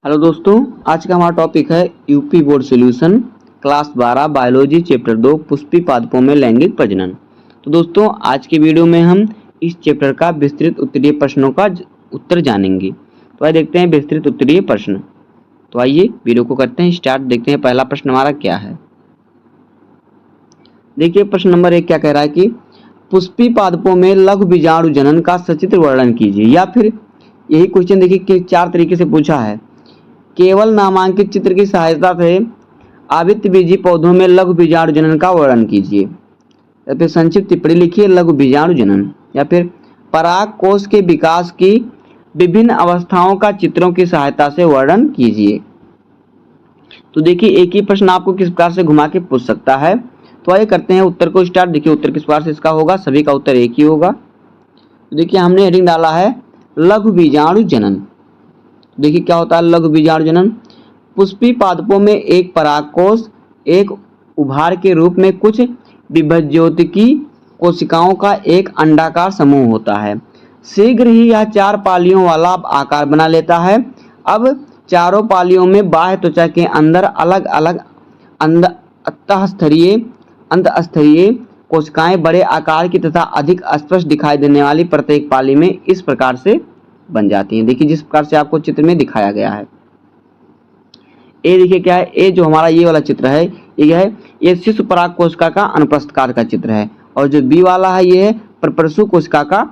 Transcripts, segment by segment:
Hello दोस्तों, आज का हमारा टॉपिक है UP board solution class 12 biology chapter 2 Pushpi पादपों में लैंगिक प्रजनन। तो दोस्तों, आज के वीडियो में हम इस चैप्टर का विस्तृत उत्तरीय प्रश्नों का उत्तर जानेंगे। तो आइए देखते हैं विस्तृत उत्तरीय प्रश्न। तो आइए वीडियो को करते हैं स्टार्ट। देखते हैं पहला प्रश्न हमारा क्या है। देखिए प्रश्न नंबर 1 क्या कह रहा है कि पुष्पी पादपों में लघु बीजाणु जनन का सचित्र वर्णन कीजिए। या फिर यही क्वेश्चन देखिए कि 4 तरीके से पूछा है। केवल नामांकित चित्र की सहायता से आवृत्त बीजी पौधों में लघु बीजाणु जनन का वर्णन कीजिए। या फिर संक्षिप्त टिप्पणी लिखिए लघु बीजाणु जनन। या फिर पराग कोष के विकास की विभिन्न अवस्थाओं का चित्रों की सहायता से वर्णन कीजिए। तो देखिए एक ही प्रश्न आपको किस प्रकार से घुमा के पूछ सकता है। तो आइए करते हैं उत्तर को स्टार्ट। देखिए उत्तर किस प्रकार से इसका होगा, सभी का उत्तर एक ही होगा। तो देखिए हमने हेडिंग डाला है लघु बीजाणु जनन। देखिए क्या होता है लघु बीजाणु जनन। पुष्पी पादपों में एक परागकोश एक उभार के रूप में कुछ विभज्योतिकी कोशिकाओं का एक अंडाकार समूह होता है। शीघ्र ही यह 4 पालियों वाला आकार बना लेता है। अब चारों पालियों में बाह्य त्वचा के अंदर अलग अलग अंतःस्तरीय कोशिकाएं बड़े आकार की तथा अधिक स्पष्ट दिखाई देने वाली प्रत्येक पाली में इस प्रकार से बन जाती हैं। देखिए जिस प्रकार से आपको चित्र में दिखाया गया है। ए देखिए क्या है, ए जो हमारा ये वाला चित्र है ये है ये शिशु पराग कोशिका का अनुप्रस्थकार का चित्र है। और जो बी वाला है ये है परपरसु कोशिका का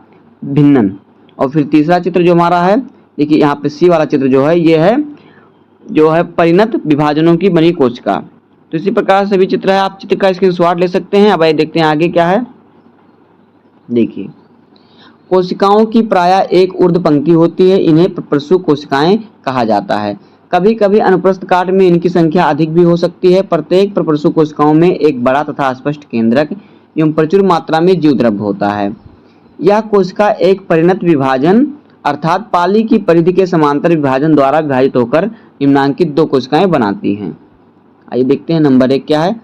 भिन्नन। और फिर तीसरा चित्र जो हमारा है देखिए यहाँ पे सी वाला चित्र जो है ये है जो है परिणत विभाजनों की बनी कोशिका। तो इसी प्रकार सभी चित्र है, आप चित्र का स्क्रीनशॉट ले सकते हैं। अब आइए देखते हैं आगे क्या है। देखिए कोशिकाओं की प्रायः एक ऊर्ध्व पंक्ति होती है, इन्हें परपरसु कोशिकाएं कहा जाता है। कभी कभी अनुप्रस्थ काट में इनकी संख्या अधिक भी हो सकती है। प्रत्येक परपरसु कोशिकाओं में एक बड़ा तथा स्पष्ट केंद्रक एवं प्रचुर मात्रा में जीवद्रव्य होता है। यह कोशिका एक परिणत विभाजन अर्थात पाली की परिधि के समांतर विभाजन द्वारा विभाजित होकर निम्नांकित 2 कोशिकाएं बनाती हैं। आइए देखते हैं नंबर 1 क्या है।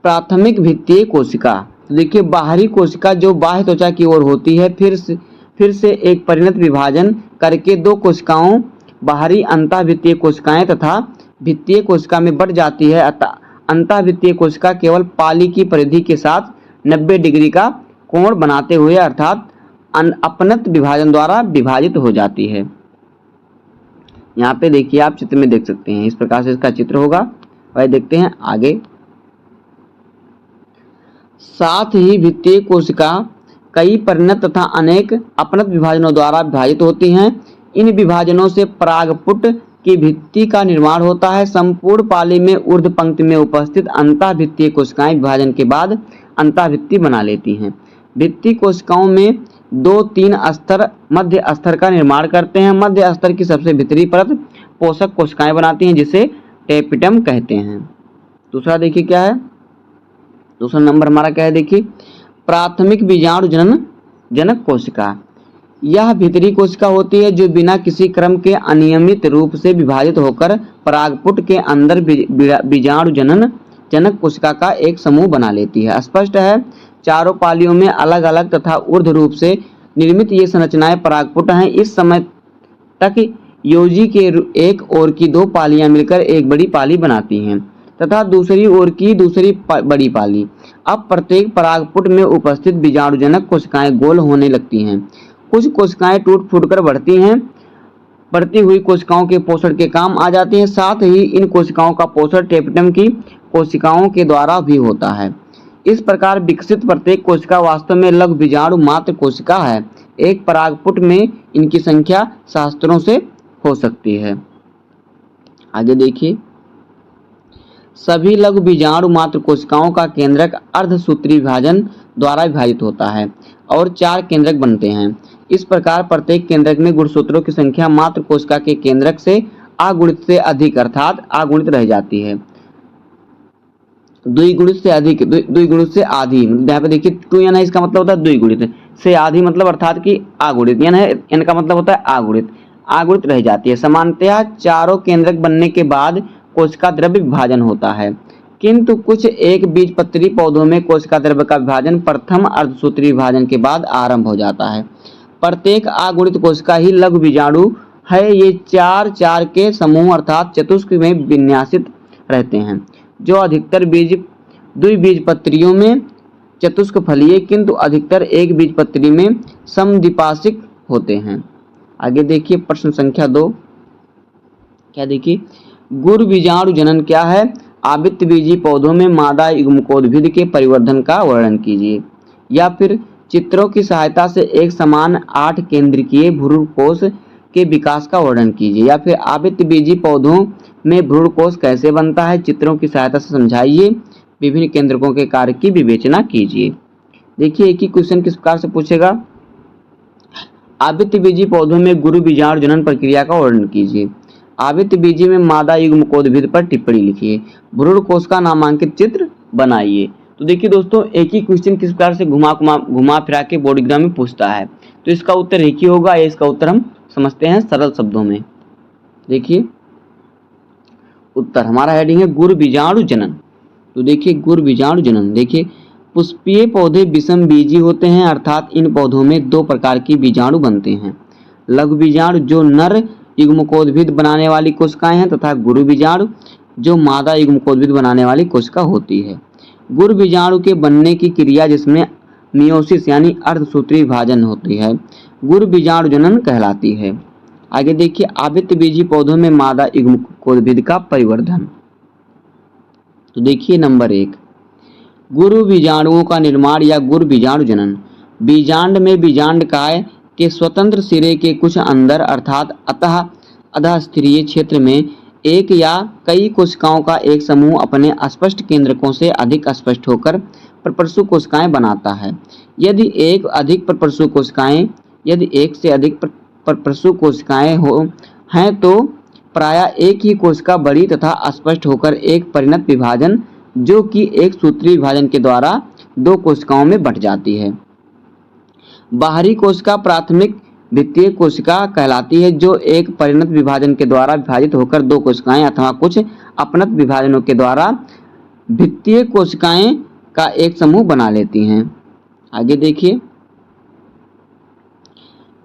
प्राथमिक भित्तीय कोशिका। देखिए बाहरी कोशिका जो बाह्य त्वचा की ओर होती है फिर से एक परिणत विभाजन करके 2 कोशिकाओं बाहरी अंतःभित्तीय कोशिकाएं तथा भित्तीय कोशिका में बढ़ जाती है। अतः अंतःभित्तीय कोशिका केवल पाली की परिधि के साथ 90 डिग्री का कोण बनाते हुए अर्थात अपनत विभाजन द्वारा विभाजित हो जाती है। यहाँ पे देखिए आप चित्र में देख सकते हैं, इस प्रकार से इसका चित्र होगा। वह देखते हैं आगे। साथ ही भित्तीय कोशिका कई परिणत तथा अनेक अपनत विभाजनों द्वारा विभाजित होती हैं। इन विभाजनों से परागपुट की भित्ति का निर्माण होता है। संपूर्ण पाली में ऊर्ध्व पंक्ति में उपस्थित अंतःभित्तीय कोशिकाएं विभाजन के बाद अंतःभित्ति बना लेती हैं। भित्ति कोशिकाओं में 2-3 स्तर मध्य स्तर का निर्माण करते हैं। मध्य स्तर की सबसे भीतरी परत पोषक कोशिकाएं बनाती हैं जिसे टेपिटम कहते हैं। दूसरा देखिए क्या है, दूसरा नंबर हमारा क्या है। देखिए प्राथमिक बीजाणु जनक कोशिका। यह भीतरी कोशिका होती है जो बिना किसी क्रम के अनियमित रूप से विभाजित होकर परागपुट के अंदर बीजाणु जनक कोशिका का एक समूह बना लेती है। स्पष्ट है चारों पालियों में अलग अलग तथा ऊर्ध्व रूप से निर्मित ये संरचनाएं परागपुट हैं। इस समय तक योजी के एक ओर की 2 पालियां मिलकर एक बड़ी पाली बनाती हैं तथा दूसरी ओर की दूसरी बड़ी पाली। अब प्रत्येक परागपुट में उपस्थित बीजाणुजनक कोशिकाएं गोल होने लगती हैं। कुछ कोशिकाएं टूट फूट कर बढ़ती हैं, बढ़ती हुई कोशिकाओं के पोषण के काम आ जाती हैं। साथ ही इन कोशिकाओं का पोषण टेपिटम की कोशिकाओं के द्वारा भी होता है। इस प्रकार विकसित प्रत्येक कोशिका वास्तव में लघु बीजाणु मात्र कोशिका है। एक परागपुट में इनकी संख्या सहस्त्रों से हो सकती है। आगे देखिए सभी लघु बीजाणु मात्र कोशिकाओं का केंद्रक अर्धसूत्री विभाजन द्वारा विभाजित होता है और 4 केंद्रक बनते हैं। इस प्रकार प्रत्येक केंद्रक में गुणसूत्रों की संख्या मात्र कोशिका के केंद्रक से अगुणित से अधिक अर्थात अगुणित रह जाती है। द्विगुणित से अधिक, द्विगुणित से आधी। यहाँ पे देखिए 2n है, इसका मतलब होता है द्विगुणित से आधी मतलब अर्थात कि अगुणित। n है, n का मतलब होता है अगुणित रह जाती है। सामान्यतः चारों केंद्रक बनने के बाद कोशिका द्रव्य विभाजन होता है, किंतु कुछ एक बीजपत्री पौधों में कोशिका द्रव्य का विभाजन प्रथम अर्धसूत्री विभाजन के बाद आरंभ हो जाता है। प्रत्येक अगुणित कोशिका ही लघु बीजाणु है ये चार चार के समूह अर्थात चतुष्क में विन्यासित रहते हैं, जो अधिकतर द्विबीजपत्रियों में चतुष्क फलीय किंतु अधिकतर एक बीजपत्री में समद्विपार्श्विक होते हैं। आगे देखिए प्रश्न संख्या 2, क्या देखिए, गुरु बीजाणु जनन क्या है? आवृत्त बीजी पौधों में मादा युग्मकोद्भिद के परिवर्धन का वर्णन कीजिए। या फिर चित्रों की सहायता से एक समान 8 केंद्रकीय भ्रूणकोश के विकास का वर्णन कीजिए। या फिर आवृत्त बीजी पौधों में भ्रूणकोश कैसे बनता है, चित्रों की सहायता से समझाइए। विभिन्न केंद्रकों के कार्य की विवेचना कीजिए। देखिए एक ही क्वेश्चन किस प्रकार से पूछेगा, आवृत्त बीजी पौधों में गुरु बीजाणु जनन प्रक्रिया का वर्णन कीजिए। आवृत्त बीजी में मादा युग्मकोद्भिद पर टिप्पणी लिखिए। भ्रूणकोश का नामांकित चित्र बनाइए। तो देखिए दोस्तों, एक ही क्वेश्चन किस प्रकार से घुमा फिरा के बोर्ड एग्जाम में पूछता है, तो इसका उत्तर एक ही होगा। या इसका उत्तर हम समझते हैं सरल शब्दों में। देखिए उत्तर हमारा हेडिंग है गुरु बीजाणु जनन। तो देखिए गुरु बीजाणु जनन, देखिए पुष्पीय पौधे विषम बीजी होते हैं, अर्थात इन पौधों में 2 प्रकार की बीजाणु बनते हैं। लघु बीजाणु जो नर युग्मकोद्भिद बनाने वाली कोशिकाएं हैं, तथा गुरु बीजाणु जो मादा युग्मकोद्भिद बनाने वाली कोशिका होती है। गुरु बीजाणु के बनने की क्रिया जिसमें मियोसिस यानी अर्धसूत्री विभाजन होती है, गुरु बीजाणु जनन कहलाती है। आगे देखिए आवृत्त बीजी पौधों में मादा युग्मकोद्भिद का परिवर्धन। तो देखिए नंबर 1, गुरु बीजाणुओं का निर्माण या गुरु बीजाणु जनन। बीजांड में बीजांडकाय के स्वतंत्र सिरे के कुछ अंदर अर्थात अधःस्तरीय क्षेत्र में एक या कई कोशिकाओं का एक समूह अपने अस्पष्ट केंद्रकों से अधिक स्पष्ट होकर परपरसु कोशिकाएं बनाता है। यदि एक से अधिक परपरसु कोशिकाएं हैं तो प्रायः एक ही कोशिका बड़ी तथा स्पष्ट होकर एक परिणत विभाजन जो कि एक सूत्री विभाजन के द्वारा 2 कोशिकाओं में बंट जाती है। बाहरी कोशिका प्राथमिक भित्तीय कोशिका कहलाती है, जो एक परिणत विभाजन के द्वारा विभाजित होकर 2 कोशिकाएं अथवा कुछ अपनत विभाजनों के द्वारा भित्तीय कोशिकाएं का एक समूह बना लेती हैं। आगे देखिए,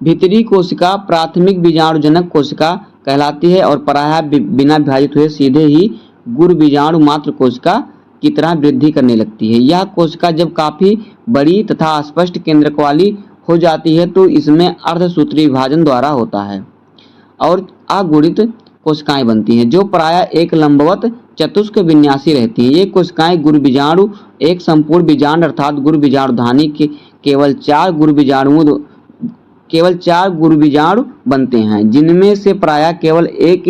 भीतरी कोशिका प्राथमिक बीजाणुजनक कोशिका कहलाती है और प्रायः बिना विभाजित हुए सीधे ही गुरु बीजाणु मात्र कोशिका की तरह वृद्धि करने लगती है। यह कोशिका जब काफी बड़ी तथा स्पष्ट केंद्रक वाली हो जाती है तो इसमें अर्धसूत्री विभाजन द्वारा होता है और अगुणित कोशिकाएं बनती हैं, जो प्रायः एक लंबवत चतुष्क विन्यासी रहती हैं। ये कोशिकाएं गुरु बीजाणु एक संपूर्ण बीजांड अर्थात गुरु बीजाणुधानी के केवल 4 गुरु बीजाणु बनते हैं, जिनमें से प्रायः केवल एक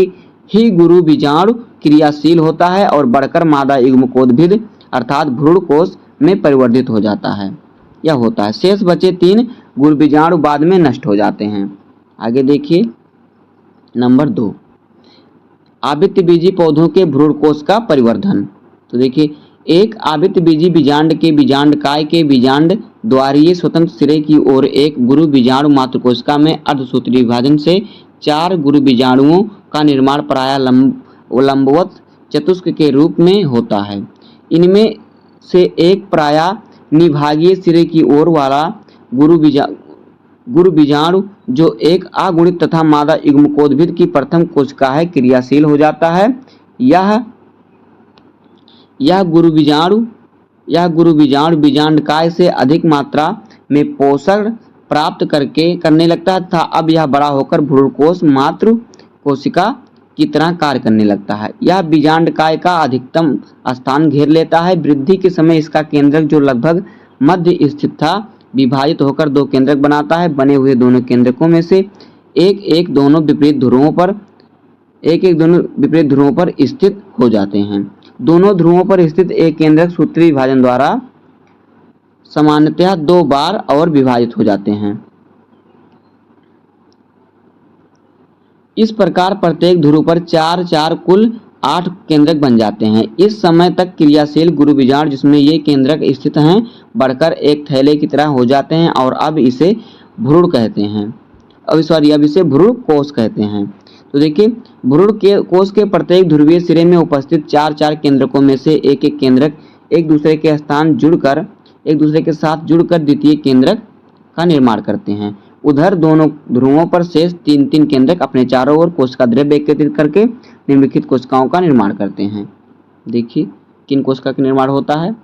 ही गुरु बीजाणु क्रियाशील होता है और बढ़कर मादा युग्मकोद्भिद अर्थात भ्रूणकोश में परिवर्तित हो जाता है या होता है। शेष बचे 3 गुरु बीजाणु बाद में नष्ट हो जाते हैं। आगे देखिए नंबर 2, आवृत्त बीजी पौधों के भ्रूणकोश का परिवर्धन। तो देखिए एक आवृत्त बीजी बीजांड के बीजांडकाय के बीजांड द्वारीय स्वतंत्र सिरे की ओर एक गुरु बीजाणु मात्र कोशिका में अर्धसूत्री विभाजन से 4 गुरु बीजाणुओं का निर्माण प्रायः लंबवत चतुष्क के रूप में होता है। इनमें से एक प्रायः निभागीय सिरे की ओर वाला गुरु बीजाणु जो एक अगुणित तथा मादा युग्मकोद्भिद की प्रथम कोशिका है क्रियाशील हो जाता है। यह गुरु बीजाणु बीजांडकाय से अधिक मात्रा में पोषण प्राप्त करने लगता है तथा अब यह बड़ा होकर भ्रूणकोश मात्र कोशिका की तरह कार्य करने लगता है। यह बीजांडकाय का अधिकतम स्थान घेर लेता है। वृद्धि के समय इसका केंद्रक जो लगभग मध्य स्थित था विभाजित होकर 2 केंद्रक बनाता है। बने हुए दोनों केंद्रकों में से एक दोनों विपरीत ध्रुवों पर स्थित हो जाते हैं। दोनों ध्रुवों पर स्थित एक केंद्रक सूत्री विभाजन द्वारा सामान्यतः 2 बार और विभाजित हो जाते हैं। इस प्रकार प्रत्येक ध्रुव पर 4 कुल 8 केंद्रक बन जाते हैं। इस समय तक क्रियाशील गुरु बीजाणु जिसमें ये केंद्रक स्थित हैं बढ़कर एक थैले की तरह हो जाते हैं और अब इसे भ्रूण कहते हैं। अब इसे भ्रूणकोश कहते हैं। तो देखिए भ्रूणकोश के प्रत्येक ध्रुवीय सिरे में उपस्थित 4 केंद्रकों में से एक केंद्रक एक दूसरे के साथ जुड़कर द्वितीय केंद्रक का निर्माण करते हैं। उधर दोनों ध्रुवों पर शेष 3-3 केंद्रक अपने चारों ओर कोशिका द्रव्य एकत्रित करके निम्नलिखित कोशिकाओं का निर्माण करते हैं। देखिए किन कोशिका का निर्माण होता है।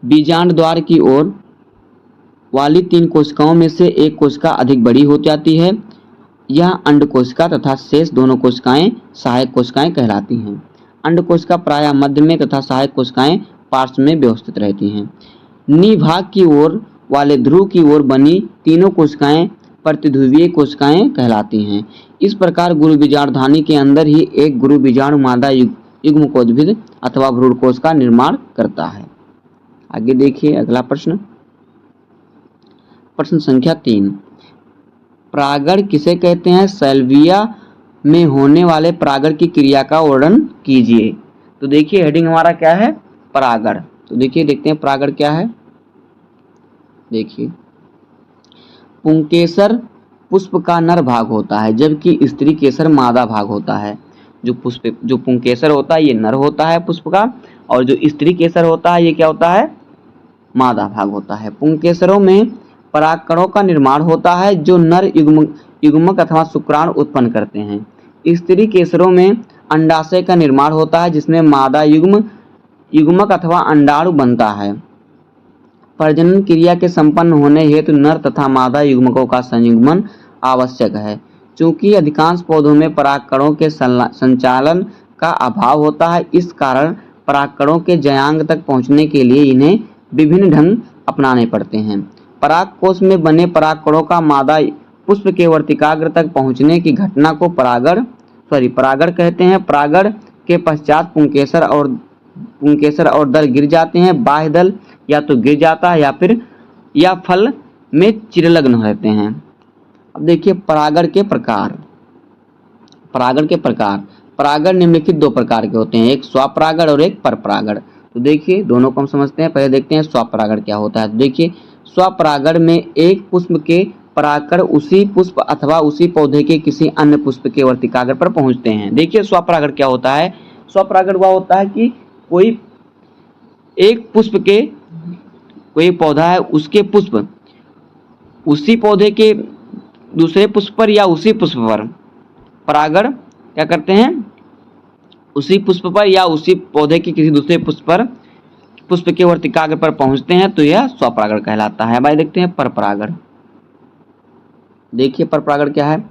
बीजांड द्वार की ओर वाली 3 कोशिकाओं में से एक कोशिका अधिक बड़ी हो जाती है। यह अंड कोशिका तथा शेष दोनों कोशिकाएं सहायक कोशिकाएं कहलाती हैं। अंड कोशिका प्रायः मध्य में तथा सहायक कोशिकाएं पार्श्व में व्यवस्थित रहती हैं। निभाग की ओर वाले ध्रुव की ओर बनी तीनों कोशिकाएं प्रतिध्रुवीय कोशिकाएं कहलाती हैं। इस प्रकार गुरु बीजांडधानी के अंदर ही एक गुरु बीजाणु मादा युग्मकोद्भिद अथवा भ्रूणकोश का निर्माण करता है। आगे देखिए अगला प्रश्न, प्रश्न संख्या 3, परागण किसे कहते हैं? सैल्विया में होने वाले परागण की क्रिया का वर्णन कीजिए। तो देखिए हेडिंग हमारा क्या है? परागण। तो देखिए देखते हैं परागण क्या है। देखिए पुंकेसर पुष्प का नर भाग होता है जबकि स्त्री केसर मादा भाग होता है। जो पुंकेसर होता है ये नर होता है पुष्प का, और जो स्त्री केसर होता है ये क्या होता है? मादा भाग होता है। पुंकेसरों में परागकणों का निर्माण होता है जो नर युग्मक अथवा शुक्राणु उत्पन्न करते हैं। स्त्री केसरों में अंडाशय का निर्माण होता है जिसमें मादा युग्मक अथवा अंडाणु बनता है। प्रजनन क्रिया के संपन्न होने हेतु नर तथा मादा युग्मकों का संयुग्मन आवश्यक है। चूंकि अधिकांश पौधों में परागकणों के संचालन का अभाव होता है, इस कारण परागकणों के जयांग तक पहुंचने के लिए इन्हें विभिन्न ढंग अपनाने पड़ते हैं। परागकोश में बने परागकणों का मादा पुष्प के वर्तिकाग्र तक पहुंचने की घटना को परागण कहते हैं। परागण के पश्चात पुंकेसर और दल गिर जाते हैं। बाह्य दल या तो गिर जाता है या फल में चिरलग्न रहते हैं। अब देखिए परागण के प्रकार। परागण निम्नलिखित 2 प्रकार के होते हैं, एक स्वपरागण और एक परपरागण। तो देखिए दोनों को हम समझते हैं। पहले देखते हैं स्वपरागण क्या होता है। तो देखिए स्वपरागण में एक पुष्प के परागकण उसी पुष्प अथवा उसी पौधे के किसी अन्य पुष्प के वर्तिकाग्र पर पहुंचते हैं। देखिए स्वपरागण क्या होता है? स्वपरागण वह होता है कि कोई एक पुष्प के कोई पौधा है, उसके पुष्प उसी पौधे के दूसरे पुष्प पर या उसी पुष्प पर परागण क्या करते हैं? उसी पुष्प पर या उसी पौधे के किसी दूसरे पुष्प के वर्तिकाग्र पर पहुंचते हैं, तो यह स्वपरागण कहलाता है। भाई देखते हैं परपरागण। देखिए परपरागण क्या है?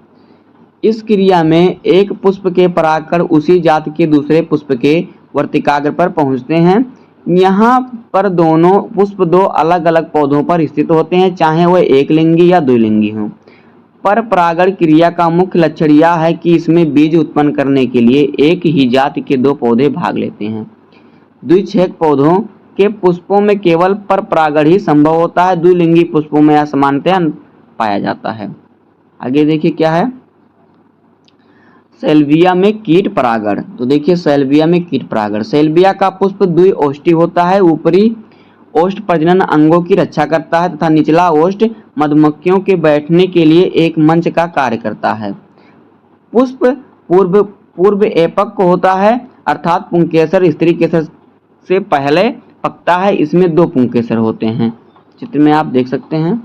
इस क्रिया में एक पुष्प के परागकण उसी जाति के दूसरे पुष्प के वर्तिकाग्र पर पहुंचते हैं। यहाँ पर दोनों पुष्प 2 अलग अलग पौधों पर स्थित होते हैं, चाहे वह एक लिंगी या द्विलिंगी हो। परपरागण क्रिया का मुख्य लक्षण यह है कि इसमें बीज उत्पन्न करने के लिए एक ही जाति के 2 पौधे भाग लेते हैं। द्विच्छेद पौधों के पुष्पों में केवल परपरागण ही संभव होता है। द्विलिंगी पुष्पों में असमानता पाया जाता है। आगे देखिए क्या है? सैल्विया में कीट परागण। तो देखिए सैल्विया में कीट परागण। सैल्विया का पुष्प द्विओष्ठी होता है। ऊपरी ओष्ठ प्रजनन अंगों की रक्षा करता है तथा निचला ओष्ठ मधुमक्खियों के बैठने के लिए एक मंच का कार्य करता है। पुष्प पूर्व एपक होता है, अर्थात पुंकेसर स्त्री केसर से पहले पकता है। इसमें 2 पुंकेसर होते हैं, चित्र में आप देख सकते हैं।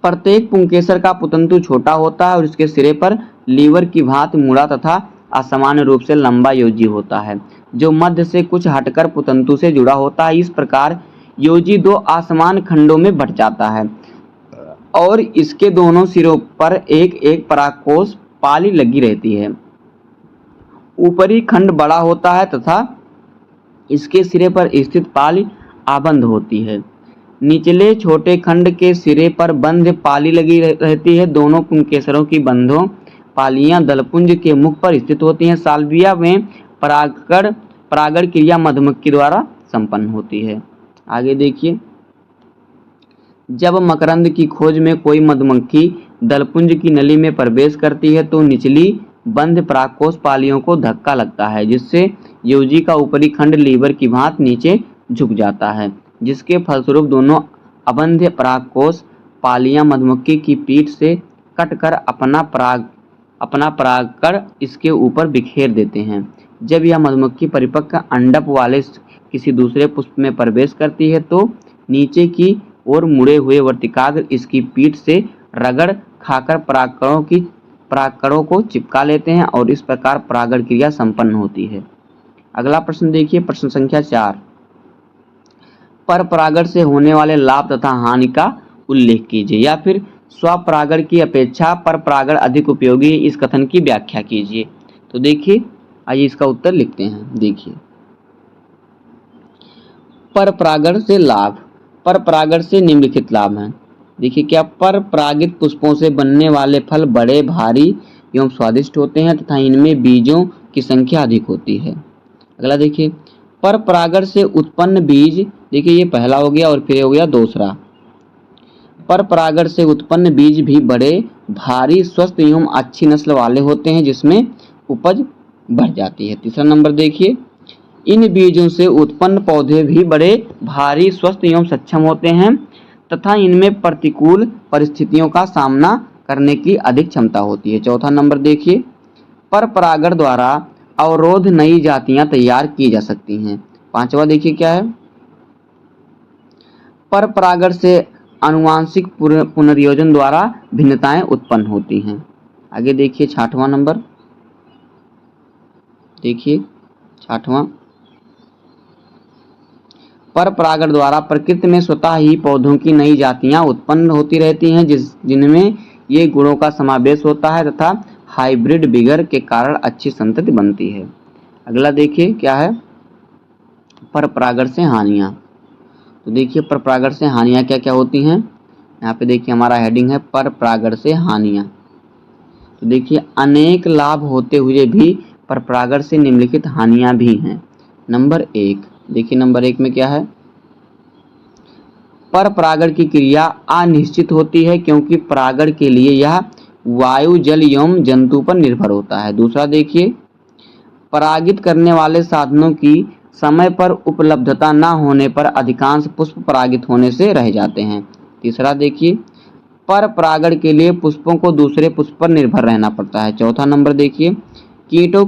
प्रत्येक पुंकेसर का पुतंतु छोटा होता है और इसके सिरे पर लीवर की भांति मुड़ा तथा असामान्य रूप से लंबा योजी होता है, जो मध्य से कुछ हटकर पुतंतु से जुड़ा होता है। इस प्रकार योजी 2 असमान खंडों में बंट जाता है और इसके दोनों सिरों पर एक एक परागकोश पाली लगी रहती है। ऊपरी खंड बड़ा होता है तथा इसके सिरे पर स्थित पाली आबंध होती है। निचले छोटे खंड के सिरे पर बंध पाली लगी रहती है। दोनों पुंकेसरों की बंधों पालियां दलपुंज के मुख पर स्थित होती हैं। साल्विया में परागण क्रिया मधुमक्खी द्वारा संपन्न होती है। आगे देखिए, जब मकरंद की खोज में कोई मधुमक्खी दलपुंज की नली में प्रवेश करती है तो निचली बंध परागकोश पालियों को धक्का लगता है, जिससे योजी का ऊपरी खंड लीवर की भांति नीचे झुक जाता है, जिसके फलस्वरूप दोनों अबंध परागकोश पालियां मधुमक्खी की पीठ से कटकर अपना परागकण इसके ऊपर बिखेर देते हैं। जब यह मधुमक्खी परिपक्व अंडप वाले किसी दूसरे पुष्प में प्रवेश करती है तो नीचे की और मुड़े हुए वर्तिकाग्र इसकी पीठ से रगड़ खाकर परागकणों को चिपका लेते हैं और इस प्रकार परागण क्रिया संपन्न होती है। अगला प्रश्न देखिए, प्रश्न संख्या 4। पर परागण से होने वाले लाभ तथा हानि का उल्लेख कीजिए, या फिर स्वपरागण की अपेक्षा पर परागण अधिक उपयोगी है, इस कथन की व्याख्या कीजिए। तो देखिए, आइए इसका उत्तर लिखते हैं। देखिए, पर परागण से लाभ। पर परागण से निम्नलिखित लाभ हैं। देखिए क्या, पर परागित पुष्पों से बनने वाले फल बड़े, भारी एवं स्वादिष्ट होते हैं तथा इनमें बीजों की संख्या अधिक होती है। अगला देखिए, पर परागण से उत्पन्न बीज, देखिए ये पहला हो गया और फिर हो गया दूसरा। पर परागण से उत्पन्न बीज भी बड़े, भारी, स्वस्थ एवं अच्छी नस्ल वाले होते हैं जिसमें उपज बढ़ जाती है। तीसरा नंबर देखिए, इन बीजों से उत्पन्न पौधे भी बड़े, भारी, स्वस्थ एवं सक्षम होते हैं तथा इनमें प्रतिकूल परिस्थितियों का सामना करने की अधिक क्षमता होती है। चौथा नंबर देखिए, पर परागण द्वारा अवरोध नई जातियां तैयार की जा सकती हैं। पांचवा देखिए क्या है, पर परागण से आनुवांशिक पुनर्योजन द्वारा भिन्नताएं उत्पन्न होती हैं। आगे देखिए छठवां नंबर, देखिए छठवां, पर परागण द्वारा प्रकृति में स्वतः ही पौधों की नई जातियां उत्पन्न होती रहती हैं जिनमें ये गुणों का समावेश होता है तथा हाइब्रिड विगर के कारण अच्छी संतति बनती है। अगला देखिए क्या है, पर परागण से हानियां। तो देखिए पर परागण से हानियां क्या क्या होती हैं। यहाँ पे देखिए हमारा हेडिंग है पर परागण से हानियां। तो देखिए अनेक लाभ होते हुए भी पर परागण से निम्नलिखित हानियां भी हैं। नंबर 1, देखिए नंबर 1 में क्या है, पर परागण की क्रिया अनिश्चित होती है क्योंकि परागण के लिए यह वायु, जल एवं जंतु पर निर्भर होता है। दूसरा देखिए, परागित करने वाले साधनों की समय पर उपलब्धता न होने पर अधिकांश पुष्प परागित होने से रह जाते हैं। तीसरा देखिए, पर परागण के लिए पुष्पों को दूसरे पुष्प पर निर्भर रहना पड़ता है। चौथा नंबर देखिए, कीटों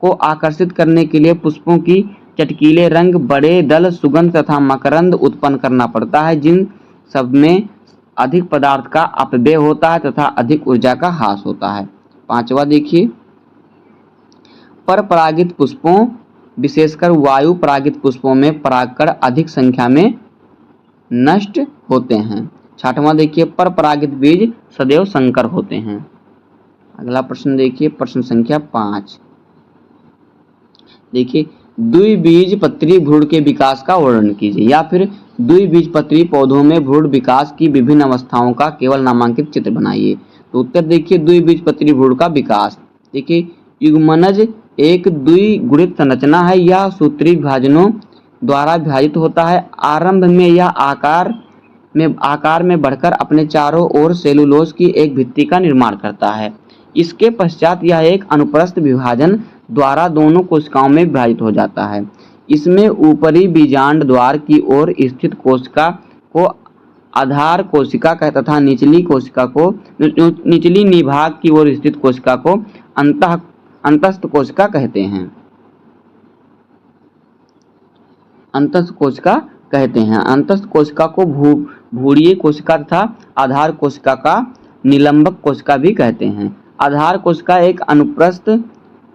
को आकर्षित करने के लिए पुष्पों की चटकीले रंग, बड़े दल, सुगंध तथा मकरंद उत्पन्न करना पड़ता है जिन सब में अधिक पदार्थ का अपव्यय होता है तथा अधिक ऊर्जा का ह्रास होता है। पांचवा देखिए, पर परागित पुष्पों विशेषकर वायु परागित पुष्पों में परागकण अधिक संख्या में नष्ट होते हैं। छठवां देखिए, पर परागित बीज सदैव संकर होते हैं। अगला प्रश्न देखिए, प्रश्न संख्या 5। देखिए, द्विबीजपत्री भ्रूण के विकास का वर्णन कीजिए, या फिर द्विबीजपत्री पौधों में भ्रूण विकास की विभिन्न अवस्थाओं का केवल नामांकित चित्र बनाइए। तो उत्तर देखिए, द्विबीजपत्री भ्रूण का विकास। देखिए, युग्मनज एक द्विगुणित संरचना है, यह सूत्री विभाजनों द्वारा विभाजित होता है। आरंभ में यह आकार में बढ़कर अपने चारों ओर सेलुलोज की एक भित्ति का निर्माण करता है। इसके पश्चात यह एक अनुप्रस्थ विभाजन द्वारा दोनों कोशिकाओं में विभाजित हो जाता है। इसमें ऊपरी बीजांड द्वार की ओर स्थित कोशिका को आधार कोशिका तथा निचली निभाग की ओर स्थित कोशिका को अंतस्थ कोशिका कहते हैं। अंतस्थ कोशिका कहते हैं। अंतस्थ कोशिका को भूरीय कोशिका तथा आधार कोशिका का निलंबक कोशिका भी कहते हैं। आधार कोशिका एक अनुप्रस्थ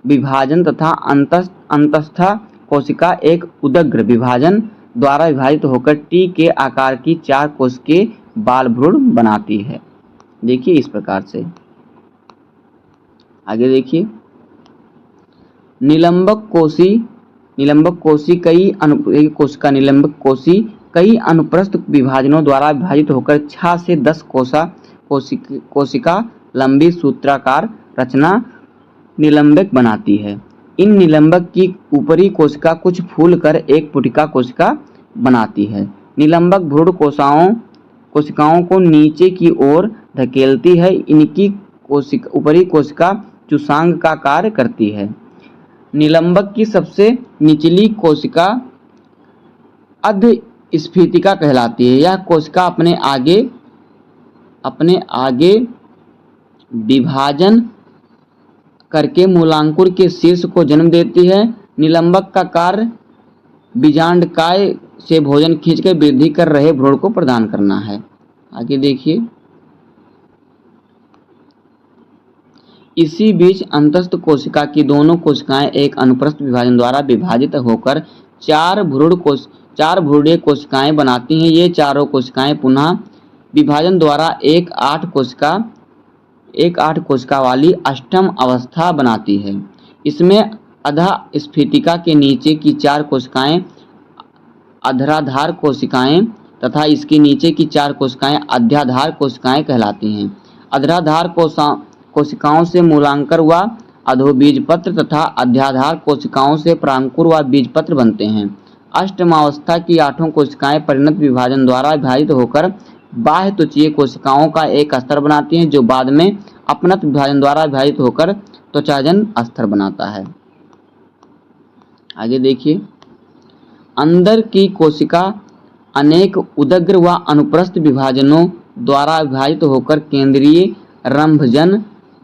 विभाजन तथा अंतस्थ कोशिका एक उदग्र विभाजन द्वारा विभाजित होकर टी के आकार की 4 कोशिकीय बाल भ्रूण बनाती है। देखिए इस प्रकार से। आगे देखिए, निलंबक कोशी कई अनुप्रस्थ विभाजनों द्वारा विभाजित होकर 6 से 10 कोशिका लंबी सूत्राकार रचना निलंबक बनाती है। इन निलंबक की ऊपरी कोशिका कुछ फूल कर एक पुटिका कोशिका बनाती है। निलंबक भ्रूण कोशिकाओं को नीचे की ओर धकेलती है। इनकी ऊपरी कोशिका चुसांग का कार्य करती है। निलंबक की सबसे निचली कोशिका अधस्फीतिका कहलाती है। यह कोशिका अपने आगे विभाजन करके मूलांकुर के शीर्ष को जन्म देती है। निलंबक का कार्य बीजांडकाय से भोजन खींचकर वृद्धि कर रहे भ्रूण को प्रदान करना है। आगे देखिए, इसी बीच अंतस्थ कोशिका की दोनों कोशिकाएं एक अनुप्रस्थ विभाजन द्वारा विभाजित होकर चार भ्रूणीय कोशिकाएं बनाती हैं। ये चारों कोशिकाएं पुनः विभाजन द्वारा एक 8 कोशिका वाली अष्टम अवस्था बनाती है। इसमें अधा स्फीतिका के नीचे की 4 कोशिकाएं अधराधार कोशिकाएं तथा इसके नीचे की 4 कोशिकाएं अध्याधार कोशिकाएं कहलाती हैं। अधराधार कोशिकाओं से मूलांकर व अधोबीजपत्र तथा अध्याधार कोशिकाओं से प्रांकुर व बीजपत्र बनते हैं। अष्टमावस्था की 8 कोशिकाएं परिणत विभाजन द्वारा विभाजित होकर बाह्य त्वचीय कोशिकाओं का एक स्तर बनाती हैं, जो बाद में अपनत विभाजन द्वारा विभाजित होकर त्वचाजन स्तर बनाता है। आगे देखिए, अंदर की कोशिका अनेक उदग्र व अनुप्रस्थ विभाजनों द्वारा विभाजित होकर केंद्रीय रंभजन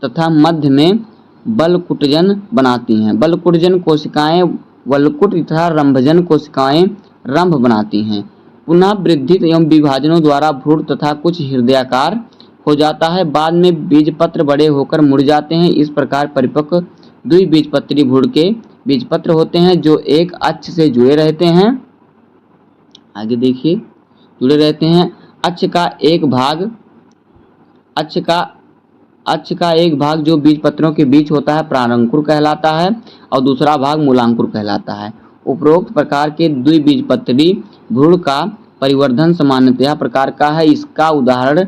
तथा मध्य में बलकुटजन बनाती हैं। बलकुटजन कोशिकाएं वलकुट तथा रंभजन कोशिकाएं रंभ बनाती हैं। पुनः वृद्धि एवं विभाजनों द्वारा भ्रूण तथा कुछ हृदयाकार हो जाता है। बाद में बीजपत्र बड़े होकर मुड़ जाते हैं। इस प्रकार परिपक्व द्विबीजपत्री भ्रूण के बीजपत्र होते हैं, जो एक अक्ष से जुड़े रहते हैं। आगे देखिए, जुड़े रहते हैं। अक्ष का एक भाग जो बीजपत्रों के बीच होता है प्रारंकुर कहलाता है और दूसरा भाग मूलांकुर कहलाता है। उपरोक्त प्रकार के द्विबीजपत्री भ्रूण का परिवर्धन सामान्यतः प्रकार का है। इसका उदाहरण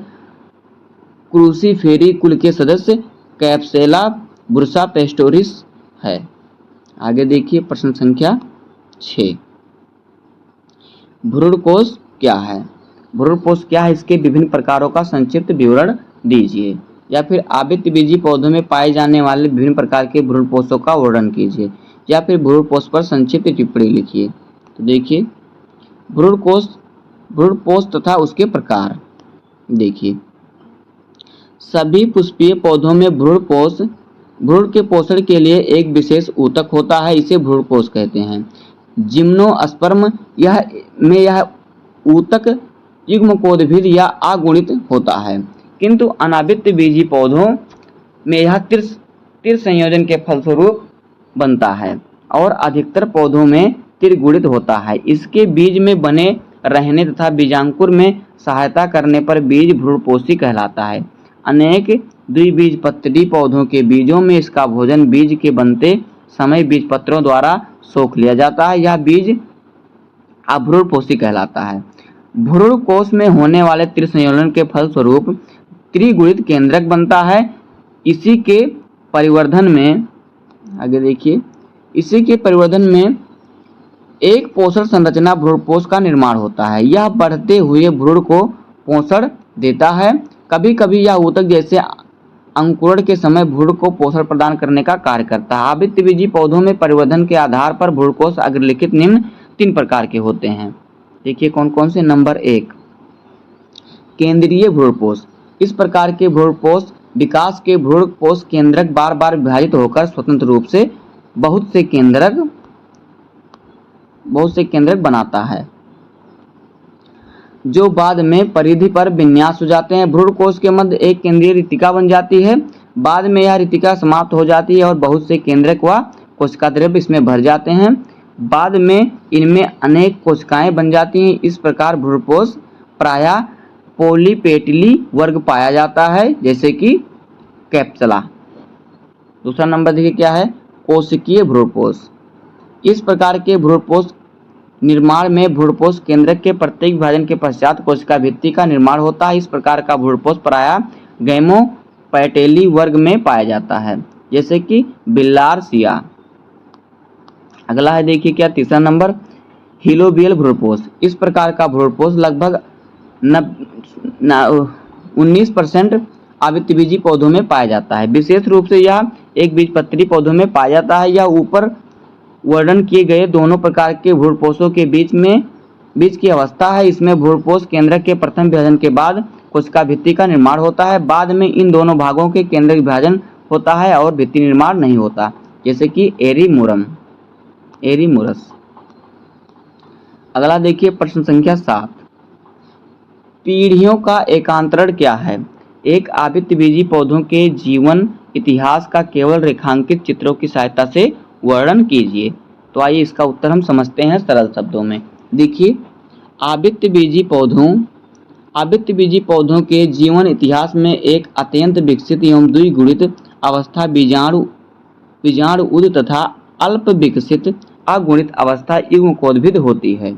क्रूसीफेरी कुल के सदस्य कैप्सेला बुर्सा पेस्टोरिस है। आगे देखिए, प्रश्न संख्या 6, भ्रूणकोश क्या है? भ्रूणकोश क्या है, इसके विभिन्न प्रकारों का संक्षिप्त विवरण दीजिए। या फिर आवृत्तबीजी पौधों में पाए जाने वाले विभिन्न प्रकार के भ्रूणपोषों का वर्णन कीजिए, या फिर भ्रूणपोष पर संक्षिप्त टिप्पणी लिखिए। तो देखिए, भ्रूणपोष तथा उसके प्रकार देखिए। सभी पुष्पीय पौधों में भ्रूण के पोषण के लिए एक विशेष ऊतक होता है, इसे भ्रूणकोश कहते हैं। जिम्नोस्पर्म यह ऊतक युग्मकोद्भिद या अगुणित होता है, किंतु अनावृत्तबीजी पौधों में यह तिर संयोजन के फलस्वरूप बनता है और अधिकतर पौधों में त्रिगुणित होता है। इसके बीज में बने रहने तथा बीजांकुर में सहायता करने पर बीज भ्रूणपोषी कहलाता है। अनेक द्विबीजपत्री पौधों के बीजों में इसका भोजन बीज के बनते समय बीजपत्रों द्वारा सोख लिया जाता है। यह बीज अभ्रूणपोषी कहलाता है। भ्रूणकोश में होने वाले त्रिसंयोजन के फलस्वरूप त्रिगुणित केंद्रक बनता है। इसी के परिवर्धन में आगे देखिए, इसी के परिवर्धन में एक पोषण संरचना भ्रूणपोष का निर्माण होता है। यह बढ़ते हुए भ्रूण को पोषण देता है। कभी कभी यह ऊतक जैसे अंकुरण के समय भ्रूण को पोषण प्रदान करने का कार्य करता है। आवृत्तबीजी पौधों में परिवर्धन के आधार पर भ्रूणकोश अग्रलिखित निम्न 3 प्रकार के होते हैं। देखिए कौन कौन से। नंबर 1, केंद्रीय भ्रूणपोष। इस प्रकार के भ्रूणपोष विकास के भ्रूणपोष केंद्रक बार बार विभाजित होकर स्वतंत्र रूप से बहुत से केंद्रक बनाता है, जो बाद में परिधि पर विन्यास हो जाते हैं। भ्रूणकोश के मध्य एक केंद्रीय रितिका बन जाती है। बाद में यह रितिका समाप्त हो जाती है और बहुत से केंद्रक व कोशिका द्रव्य इसमें भर जाते हैं। बाद में इनमें अनेक कोशिकाएं बन जाती हैं। इस प्रकार भ्रूणपोष प्रायः पॉलीपेटिली वर्ग पाया जाता है, जैसे कि कैप्सुला। दूसरा नंबर देखिए क्या है, कोशिकीय भ्रूणपोष। इस प्रकार के भ्रूणपोष निर्माण में भ्रूणपोष केंद्रक के प्रत्येक विभाजन के पश्चात कोशिका भित्ति का निर्माण होता है। इस प्रकार का भ्रूणपोष प्रायः गैमोपेटेली वर्ग में पाया जाता है, जैसे कि बिल्लार्सिया। अगला है देखिए क्या, तीसरा नंबर, हिलोबियल भ्रूणपोष। इस प्रकार का भ्रूणपोष लगभग 19% आवृत्तबीजी पौधों में पाया जाता है। विशेष रूप से यह एक बीजपत्री पौधों में पाया जाता है। यह ऊपर वर्णन किए गए दोनों प्रकार के भ्रूणपोषों के बीच की अवस्था है। इसमें भ्रूणपोष केंद्रक के प्रथम विभाजन के बाद कोशिका भित्ति का निर्माण होता है। बाद में इन दोनों भागों के केंद्रक विभाजन होता है और भित्ति निर्माण नहीं होता, जैसे कि एरीमुरस। अगला देखिए प्रश्न संख्या 7, पीढ़ियों का एकांतरण क्या है? एक आवृत्तबीजी पौधों के जीवन इतिहास का केवल रेखांकित चित्रों की सहायता से वर्णन कीजिए। तो आइए इसका उत्तर हम समझते हैं सरल शब्दों में। देखिए, आवृत्तबीजी पौधों के जीवन इतिहास में एक अत्यंत विकसित एवं द्विगुणित अवस्था बीजाणुउद तथा अल्प विकसित अगुणित अवस्था युग्मकोद्भिद होती है।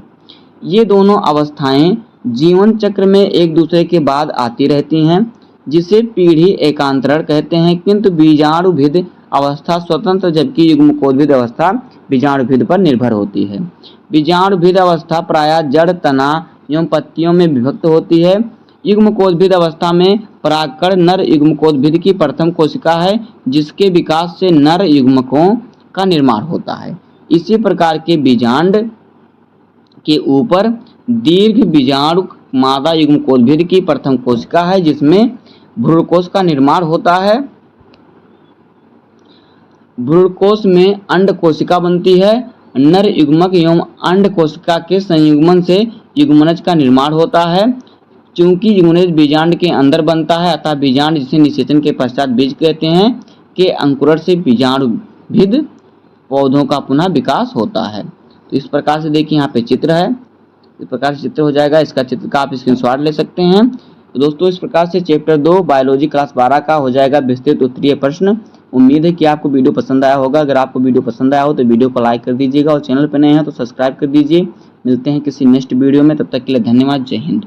ये दोनों अवस्थाएं जीवन चक्र में एक दूसरे के बाद आती रहती हैं, जिसे पीढ़ी एकांतरण कहते हैं, किंतु बीजाणुभिद अवस्था स्वतंत्र जबकि युग्मकोद्भिद अवस्था बीजाणुभिद पर निर्भर होती है। बीजाणुभिद अवस्था प्रायः जड़, तना एवं पत्तियों में विभक्त होती है। युग्मकोद्भिद अवस्था में परागकण नर युग्मकोद्भिद की प्रथम कोशिका है, जिसके विकास से नर युग्मकों का निर्माण होता है। इसी प्रकार के बीजांड के ऊपर दीर्घ बीजाणुक मादा युग्मकोद्भिद की प्रथम कोशिका है, जिसमें भ्रूणकोश का निर्माण होता है। भ्रूणकोश में अंड कोशिका बनती है। नर युग्मक एवं अंड कोशिका के संयुग्मन से युग्मनज का निर्माण होता है। चूंकि युग्मनज बीजांड के अंदर बनता है, अतः बीजांड जिसे निषेचन के पश्चात बीज कहते हैं के अंकुरण से बीजाणुभिद पौधों का पुनः विकास होता है। तो इस प्रकार से देखिए यहाँ पे चित्र है, इस प्रकार से चित्र हो जाएगा। इसका चित्र का आप स्क्रीनशॉट ले सकते हैं। तो दोस्तों इस प्रकार से चैप्टर 2 बायोलॉजी क्लास 12 का हो जाएगा विस्तृत उत्तरीय प्रश्न। उम्मीद है कि आपको वीडियो पसंद आया होगा। अगर आपको वीडियो पसंद आया हो तो वीडियो को लाइक कर दीजिएगा और चैनल पर नए हैं तो सब्सक्राइब कर दीजिए। मिलते हैं किसी नेक्स्ट वीडियो में, तब तक के लिए धन्यवाद। जय हिंद।